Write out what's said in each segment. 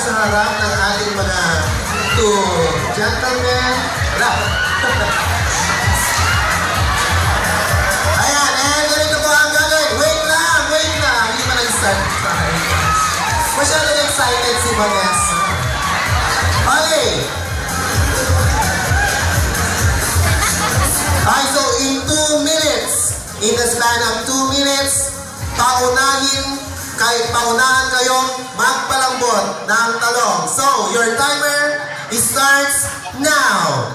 sa harap ng ating mga two gentlemen. Ayan, and ganito po ang gagawin. Wait lang. Hindi pa nag-start. Masyado excited si Vanessa. Okay. Okay, so in 2 minutes, in the span of 2 minutes, paunahan kayong magpalambot ng talong. So, your timer starts now.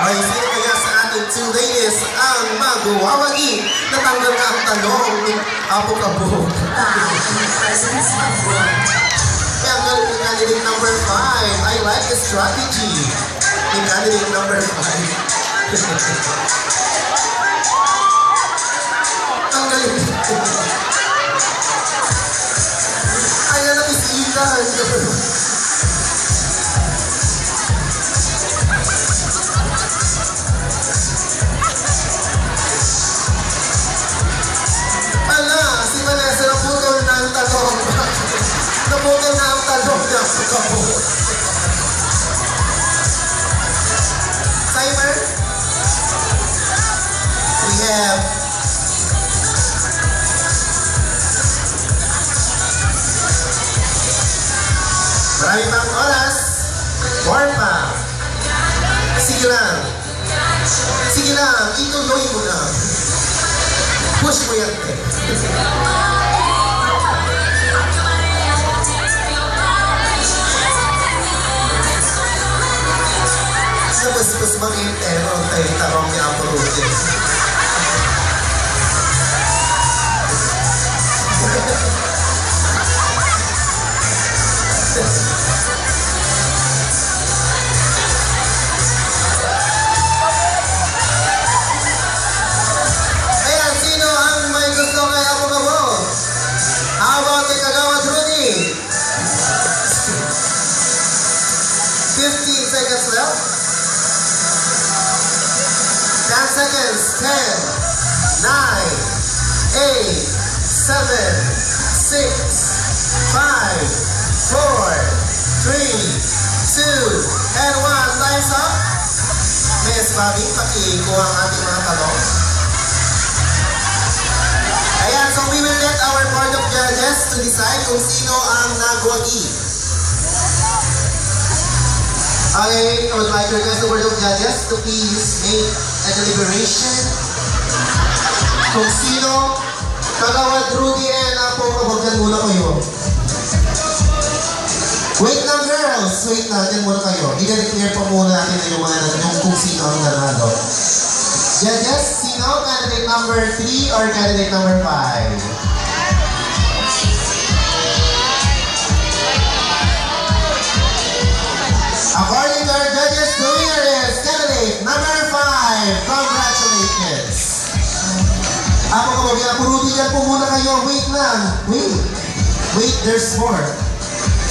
Okay, sino kaya sa ating 2 ladies ang magwawagi na tanggal na ang talong ni Apo Kabo? Kaya ang galing ni candidate number 5. I like the strategy ni candidate number 5. Ang galing. Ayan na isitan. Si Vanessa naputol na ang talong. Naputol na ang talong niya sa Kabo. Timer. We have marami pang oras. Warm pa. Sige lang. Ituloy mo na. Push mo yan. Mas mag-intero tayo tarong ni Apo Rudy. Ayan, sino ang may gusto kay Apo Kabo? How about kay Kagawad Rudy? 15 seconds left. 10 seconds. 10, 9, 8, 7, 6, 5, 4, 3, 2, and 1. Time's up. Miss Bobby, pakikuha ang ating mga talong. Ayan, so we will let our board of judges to decide kung sino ang nagwagi. Okay, I would like to request the board of judges to please make a deliberation kung sino. Kagawad Rudy and Apo, kabagyan muna kayo. Wait lang girls, wait lang, dyan muna kayo. I-declare pa muna natin yung kung sino ang nanalo. Judges, sino? Candidate number 3 or candidate number 5? According to our judges, the winner is candidate number 5. Congratulations! Ako kabagyan, Apo Rudy, dyan po muna kayo. Wait lang. Wait, there's more.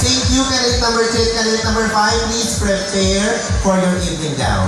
Thank you, candidate number 3, candidate number 5. Please prepare for your evening gown.